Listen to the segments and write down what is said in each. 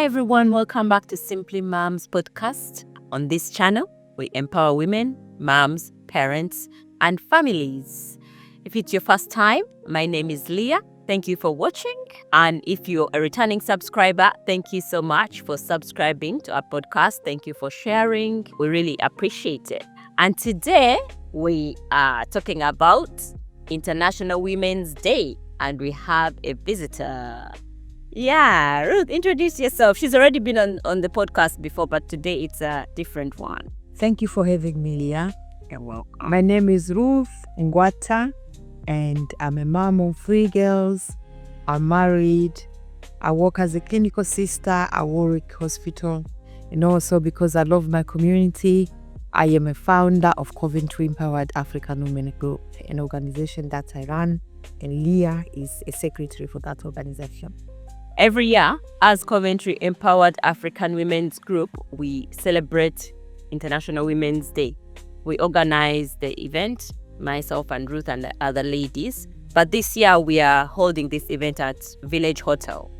Hi everyone, welcome back to Simply Moms podcast. On this channel, we empower women, moms, parents, and families. If it's your first time, my name is Leah. Thank you for watching. And if you're a returning subscriber, thank you so much for subscribing to our podcast. Thank you for sharing. We really appreciate it. And today we are talking about International Women's Day, and we have a visitor. Yeah, Ruth, introduce yourself. She's already been on the podcast before, but today it's a different one. Thank you for having me, Leah. You're welcome. My name is Ruth Ngwata, and I'm a mom of 3 girls. I'm married. I work as a clinical sister at Warwick Hospital. And also because I love my community, I am a founder of Coventry Empowered African Women Group, an organization that I run, and Leah is a secretary for that organization. Every year, as Coventry Empowered African Women's Group, we celebrate International Women's Day. We organize the event, myself and Ruth and the other ladies. But this year, we are holding this event at Village Hotel.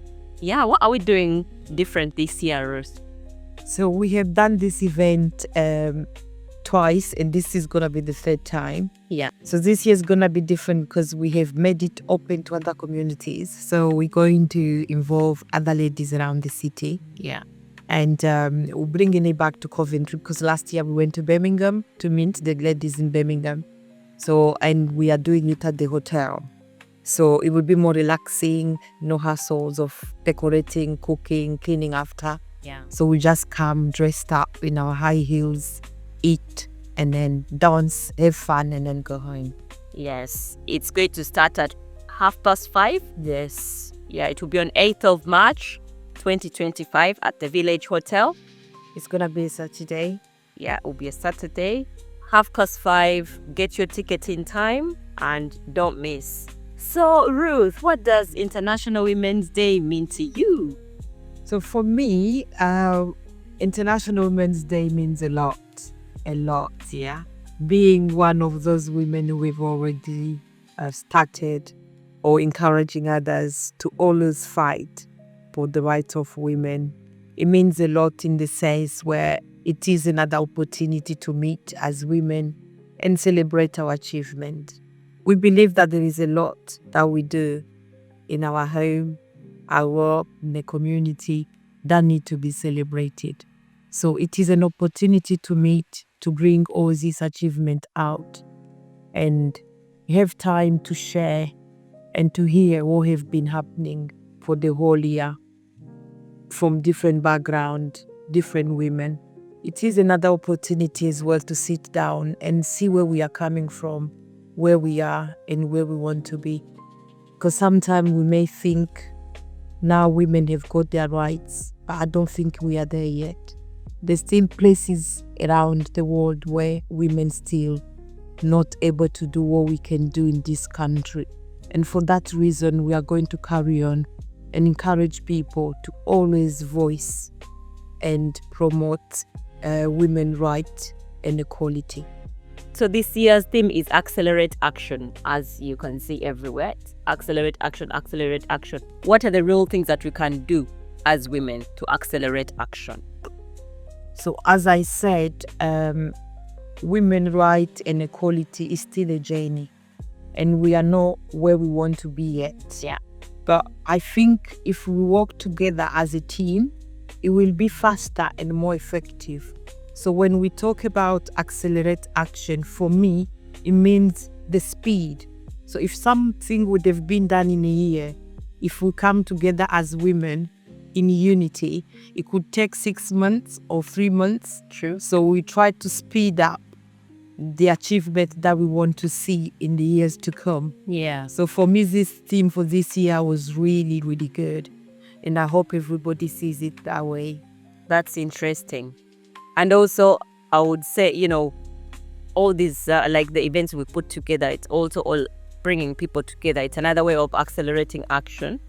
Yeah, what are we doing different this year, Ruth? So we have done this event twice, and this is going to be the 3rd time. Yeah. So this year is going to be different because we have made it open to other communities. So we're going to involve other ladies around the city. Yeah. And we're bringing it back to Coventry because last year we went to Birmingham to meet the ladies in Birmingham. So, and we are doing it at the hotel. So it will be more relaxing, no hassles of decorating, cooking, cleaning after. Yeah. So we just come dressed up in our high heels, eat, and then dance, have fun, and then go home. Yes, it's going to start at 5:30. Yes. Yeah, it will be on 8th of March, 2025 at the Village Hotel. It's going to be a Saturday. Yeah, it will be a Saturday. 5:30. Get your ticket in time and don't miss. So, Ruth, what does International Women's Day mean to you? So for me, International Women's Day means a lot, yeah. Being one of those women who have already started or encouraging others to always fight for the rights of women, it means a lot in the sense where it is another opportunity to meet as women and celebrate our achievement. We believe that there is a lot that we do in our home, our work, in the community that need to be celebrated. So it is an opportunity to meet, to bring all this achievement out and have time to share and to hear what have been happening for the whole year from different backgrounds, different women. It is another opportunity as well to sit down and see where we are coming from, where we are and where we want to be. Because sometimes we may think now women have got their rights, but I don't think we are there yet. There's still places around the world where women still not able to do what we can do in this country. And for that reason, we are going to carry on and encourage people to always voice and promote women's rights and equality. So this year's theme is Accelerate Action, as you can see everywhere. It's accelerate action, accelerate action. What are the real things that we can do as women to accelerate action? So as I said, women's rights and equality is still a journey, and we are not where we want to be yet. Yeah. But I think if we work together as a team, it will be faster and more effective. So when we talk about accelerate action, for me, it means the speed. So if something would have been done in a year, if we come together as women in unity, it could take 6 months or 3 months. True. So we try to speed up the achievement that we want to see in the years to come. Yeah. So for me, this theme for this year was really, really good. And I hope everybody sees it that way. That's interesting. And also, I would say, all these, like the events we put together, it's also all bringing people together. It's another way of accelerating action,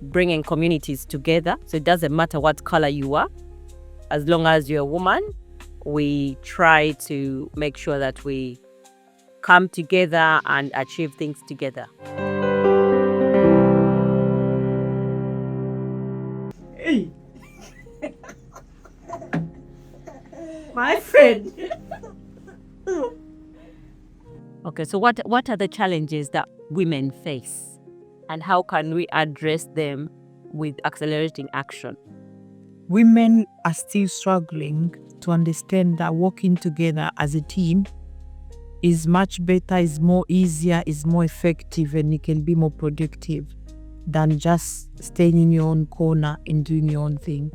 bringing communities together. So it doesn't matter what color you are, as long as you're a woman, we try to make sure that we come together and achieve things together. Hey. My friend. Okay, so what are the challenges that women face, and how can we address them with accelerating action? Women are still struggling to understand that working together as a team is much better, is more easier, is more effective, and it can be more productive than just staying in your own corner and doing your own thing.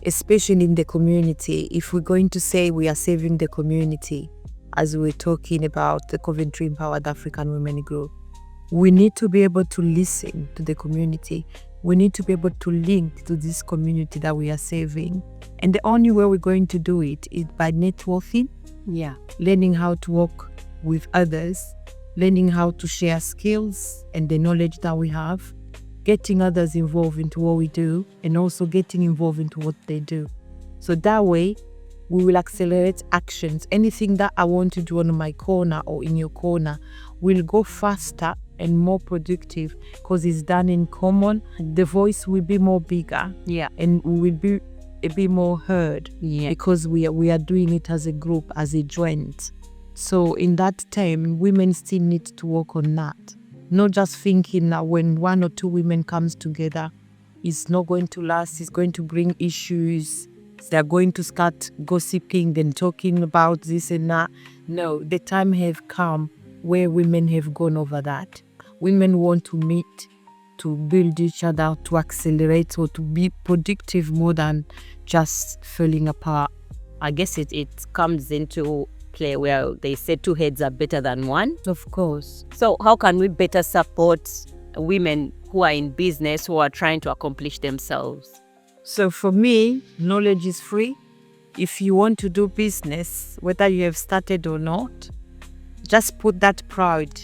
Especially in the community, if we're going to say we are saving the community, as we're talking about the Coventry Empowered African Women Group, we need to be able to listen to the community. We need to be able to link to this community that we are saving. And the only way we're going to do it is by networking, learning how to work with others, learning how to share skills and the knowledge that we have, getting others involved into what we do, and also getting involved into what they do. So that way, we will accelerate actions. Anything that I want to do on my corner or in your corner will go faster and more productive because it's done in common. The voice will be more bigger, and we will be a bit more heard, because we are doing it as a group, as a joint. So in that time, women still need to work on that. Not just thinking that when one or two women comes together, it's not going to last, it's going to bring issues. They're going to start gossiping and talking about this and that. No, the time have come where women have gone over that. Women want to meet, to build each other, to accelerate, or to be productive more than just falling apart. I guess it comes into play where they say two heads are better than one. Of course. So how can we better support women who are in business, who are trying to accomplish themselves? So for me, knowledge is free. If you want to do business, whether you have started or not, just put that pride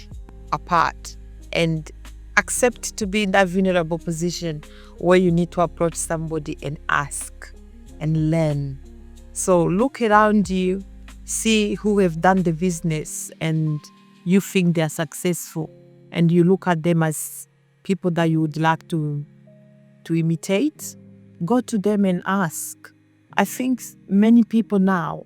apart and accept to be in that vulnerable position where you need to approach somebody and ask and learn. So look around you, see who have done the business and you think they are successful, and you look at them as people that you would like to imitate. Go to them and ask. I think many people now,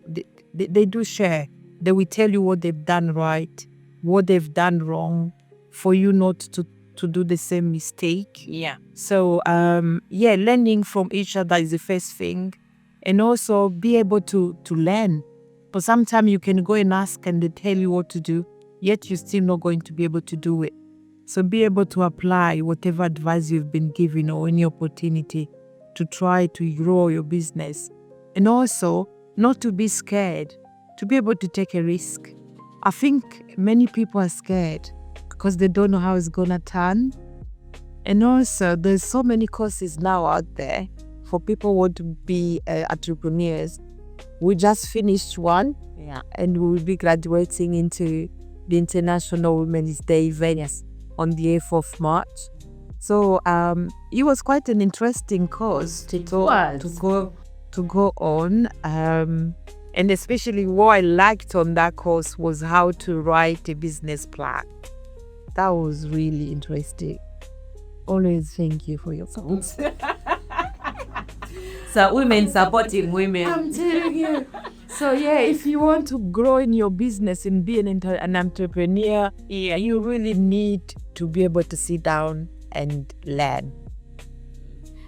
they do share. They will tell you what they've done right, what they've done wrong, for you not to do the same mistake. So, learning from each other is the first thing. And also be able to learn. But sometimes you can go and ask and they tell you what to do, yet you're still not going to be able to do it. So be able to apply whatever advice you've been given or any opportunity to try to grow your business. And also not to be scared, to be able to take a risk. I think many people are scared because they don't know how it's gonna turn. And also there's so many courses now out there for people who want to be entrepreneurs. We just finished one, and we will be graduating into the International Women's Day event on the 8th of March. So it was quite an interesting course to go on. And especially what I liked on that course was how to write a business plan. That was really interesting. Always thank you for your support. So women supporting women. I'm telling you. So if you want to grow in your business and be an entrepreneur, you really need to be able to sit down and learn.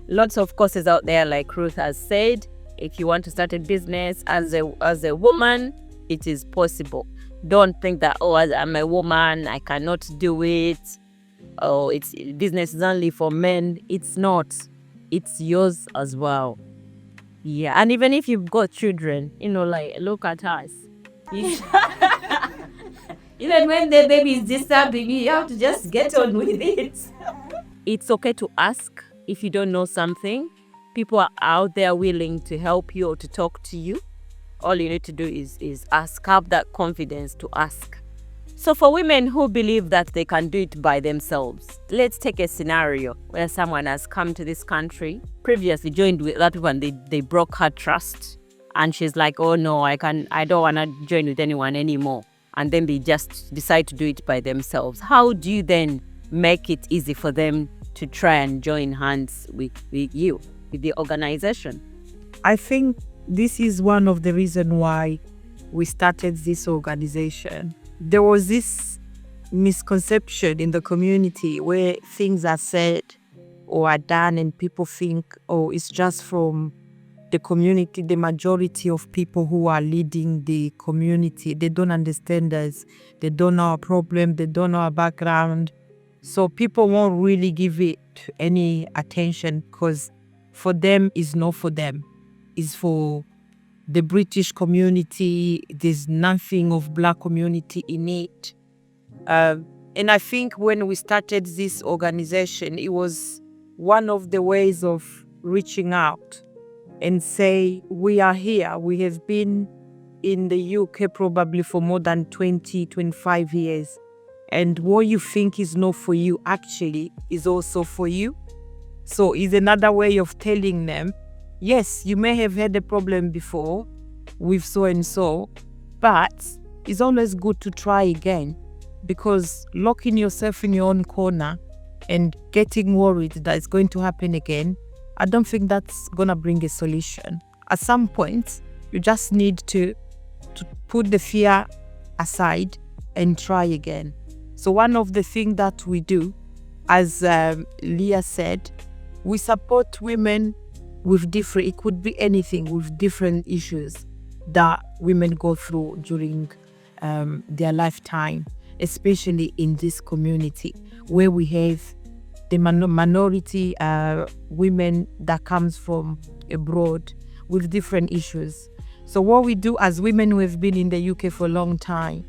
Lots of courses out there, like Ruth has said. If you want to start a business as a woman, it is possible. Don't think that, as I'm a woman, I cannot do it. It's business is only for men. It's not. It's yours as well. And even if you've got children, look at us. Even when the baby is disturbing you, you have to just get on with it. It's okay to ask if you don't know something. People are out there willing to help you or to talk to you. All you need to do is ask, have that confidence to ask. So for women who believe that they can do it by themselves, let's take a scenario where someone has come to this country, previously joined with that one, they broke her trust, and she's like, oh no, I don't want to join with anyone anymore. And then they just decide to do it by themselves. How do you then make it easy for them to try and join hands with you, with the organization? I think this is one of the reasons why we started this organization. There was this misconception in the community where things are said or are done and people think, oh, it's just from the community, the majority of people who are leading the community. They don't understand us. They don't know our problem. They don't know our background. So people won't really give it any attention because for them, it's not for them. It's for the British community. There's nothing of Black community in it. And I think when we started this organization, it was one of the ways of reaching out and say, we are here. We have been in the UK probably for more than 20, 25 years. And what you think is not for you actually is also for you. So it's another way of telling them, yes, you may have had a problem before with so and so, but it's always good to try again, because locking yourself in your own corner and getting worried that it's going to happen again, I don't think that's going to bring a solution. At some point, you just need to put the fear aside and try again. So one of the things that we do, as Leah said, we support women with different, it could be anything, with different issues that women go through during their lifetime, especially in this community where we have the minority women that comes from abroad with different issues. So what we do as women who have been in the UK for a long time,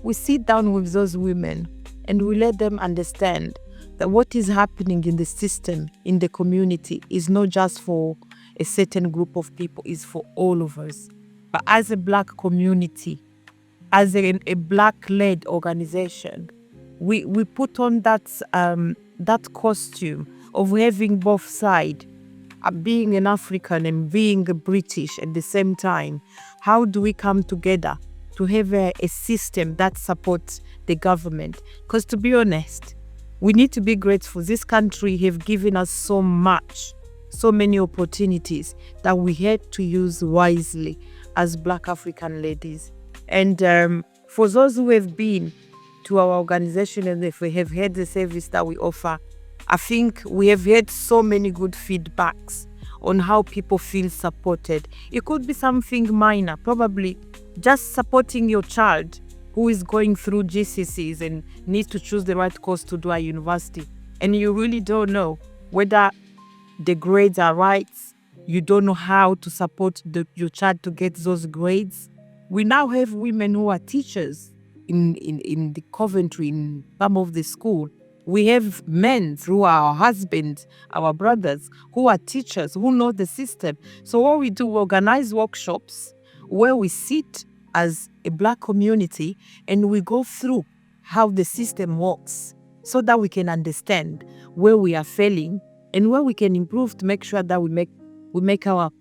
we sit down with those women and we let them understand that what is happening in the system, in the community, is not just for a certain group of people, it's for all of us. But as a Black community, as a Black-led organization, we put on that costume of having both sides, being an African and being a British at the same time. How do we come together to have a system that supports the government? Because to be honest, we need to be grateful. This country have given us so much, so many opportunities that we had to use wisely as Black African ladies. And for those who have been to our organization and if we have had the service that we offer, I think we have had so many good feedbacks on how people feel supported. It could be something minor, probably just supporting your child who is going through GCSEs and needs to choose the right course to do at university. And you really don't know whether the grades are right. You don't know how to support your child to get those grades. We now have women who are teachers in the Coventry, in some of the school. We have men through our husbands, our brothers, who are teachers, who know the system. So what we do, we organize workshops where we sit as a Black community and we go through how the system works so that we can understand where we are failing and where we can improve to make sure that we make our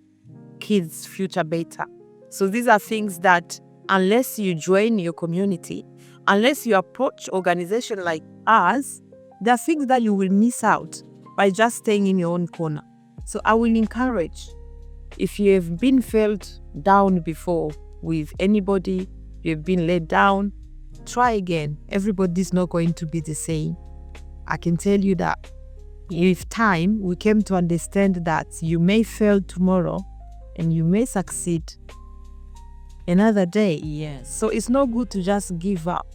kids' future better. So these are things that unless you join your community, unless you approach organizations like us, there are things that you will miss out by just staying in your own corner. So I will encourage, if you have been felt down before with anybody, you've been let down, try again. Everybody's not going to be the same. I can tell you that. With time, we came to understand that you may fail tomorrow and you may succeed another day. Yes. So it's not good to just give up.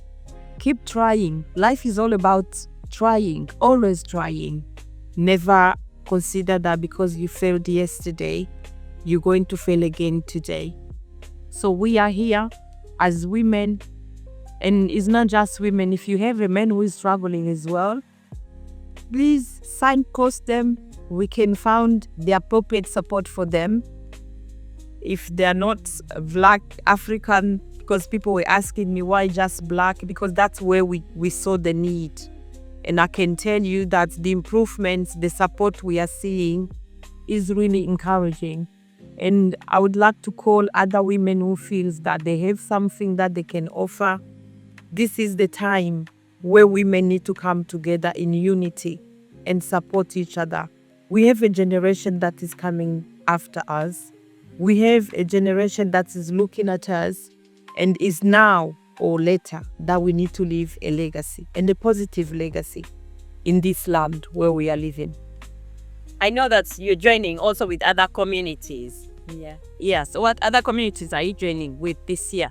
Keep trying. Life is all about trying, always trying. Never consider that because you failed yesterday, you're going to fail again today. So we are here as women, and it's not just women. If you have a man who is struggling as well, please signpost them. We can find the appropriate support for them. If they are not Black African, because people were asking me why just Black, because that's where we saw the need. And I can tell you that the improvements, the support we are seeing is really encouraging. And I would like to call other women who feels that they have something that they can offer. This is the time where women need to come together in unity and support each other. We have a generation that is coming after us. we have a generation that is looking at us and is now or later that we need to leave a legacy, and a positive legacy in this land where we are living. I know that you're joining also with other communities. Yeah. So what other communities are you joining with this year?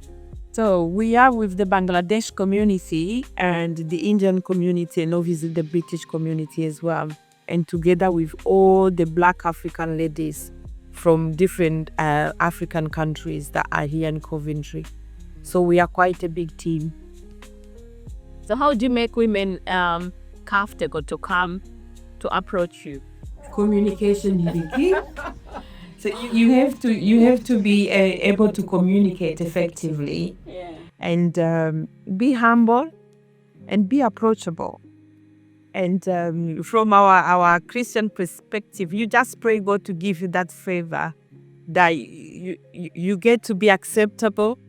So we are with the Bangladesh community and the Indian community, and obviously the British community as well. And together with all the Black African ladies from different African countries that are here in Coventry. So we are quite a big team. So how do you make women comfortable to come to approach you? Communication is the key. So you have to be able to communicate effectively, and be humble and be approachable. And from our Christian perspective, you just pray God to give you that favor, that you get to be acceptable.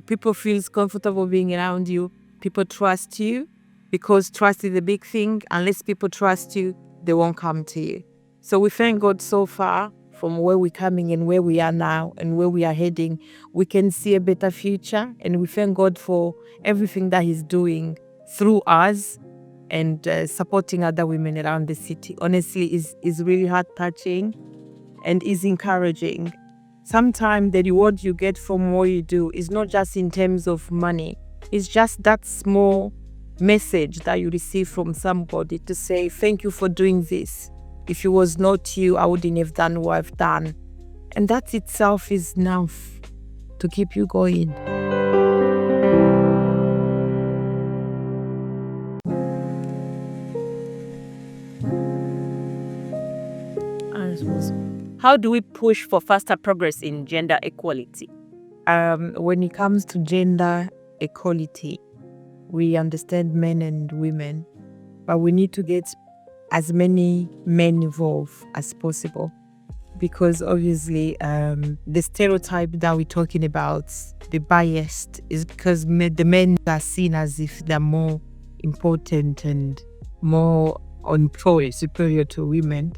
People feel comfortable being around you. People trust you, because trust is a big thing. Unless people trust you, they won't come to you. So we thank God so far from where we're coming and where we are now and where we are heading. We can see a better future, and we thank God for everything that He's doing through us and supporting other women around the city. Honestly, is really heart-touching and is encouraging. Sometimes the reward you get from what you do is not just in terms of money. It's just that small message that you receive from somebody to say, thank you for doing this. If it was not you, I wouldn't have done what I've done. And that itself is enough to keep you going. How do we push for faster progress in gender equality? When it comes to gender equality, we understand men and women, but we need to get as many men involved as possible, because obviously the stereotype that we're talking about, the biased, is because the men are seen as if they're more important and more on point, superior to women.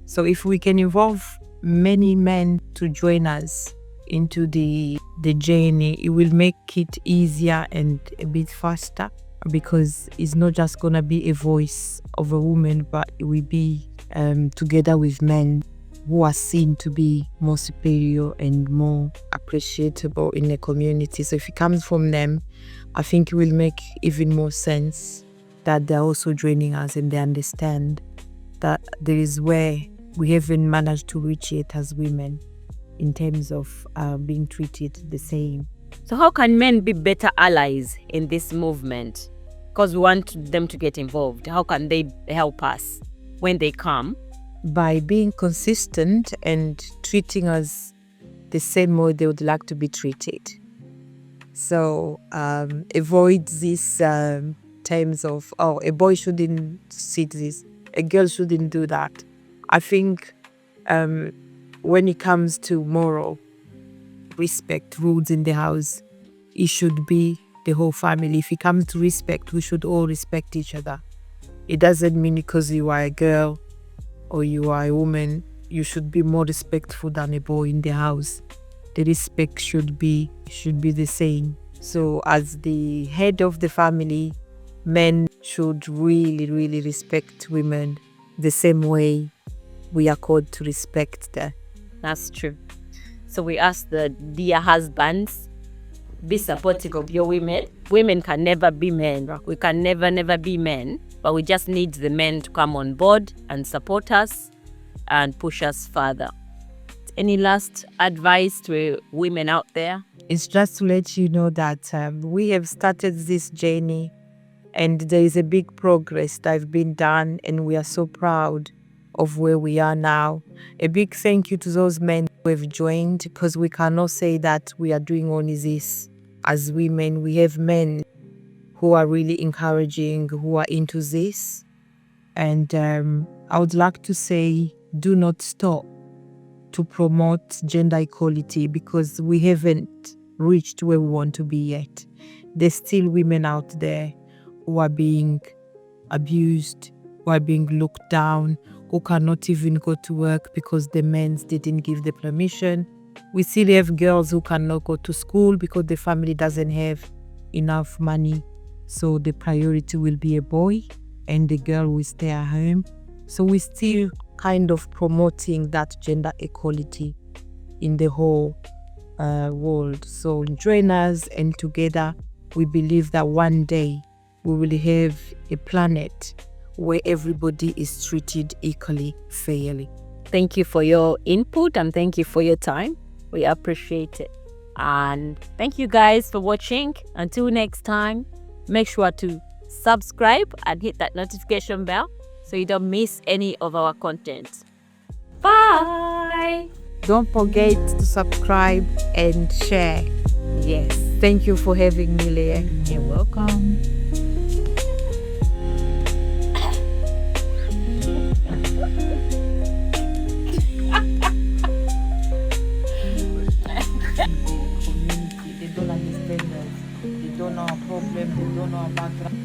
So if we can involve many men to join us into the journey, it will make it easier and a bit faster, because it's not just gonna be a voice of a woman, but it will be together with men who are seen to be more superior and more appreciable in the community. So if it comes from them, I think it will make even more sense that they're also joining us and they understand that there is where we haven't managed to reach it as women in terms of being treated the same. So how can men be better allies in this movement? Because we want them to get involved. How can they help us when they come? By being consistent and treating us the same way they would like to be treated. So avoid these terms of, oh, a boy shouldn't see this, a girl shouldn't do that. I think when it comes to moral respect rules in the house, it should be the whole family. If it comes to respect, we should all respect each other. It doesn't mean because you are a girl or you are a woman, you should be more respectful than a boy in the house. The respect should be the same. So as the head of the family, men should really, really respect women the same way we are called to respect them. That's true. So we ask the dear husbands, be supportive of your women. Women can never be men. We can never be men. But we just need the men to come on board and support us and push us further. Any last advice to women out there? It's just to let you know that we have started this journey and there is a big progress that has been done, and we are so proud of where we are now. A big thank you to those men who have joined, because we cannot say that we are doing only this as women. We have men who are really encouraging, who are into this. And I would like to say, do not stop to promote gender equality, because we haven't reached where we want to be yet. There's still women out there who are being abused, who are being looked down, who cannot even go to work because the men didn't give the permission, We still have girls who cannot go to school because the family doesn't have enough money. So the priority will be a boy and the girl will stay at home. So we're still kind of promoting that gender equality in the whole world. So join us, and together we believe that one day we will have a planet where everybody is treated equally, fairly. Thank you for your input and thank you for your time. We appreciate it. And thank you guys for watching. Until next time, make sure to subscribe and hit that notification bell so you don't miss any of our content. Bye! Don't forget to subscribe and share. Yes. Thank you for having me, Leah. You're welcome. They don't understand us. They don't know our problem. They don't know our background.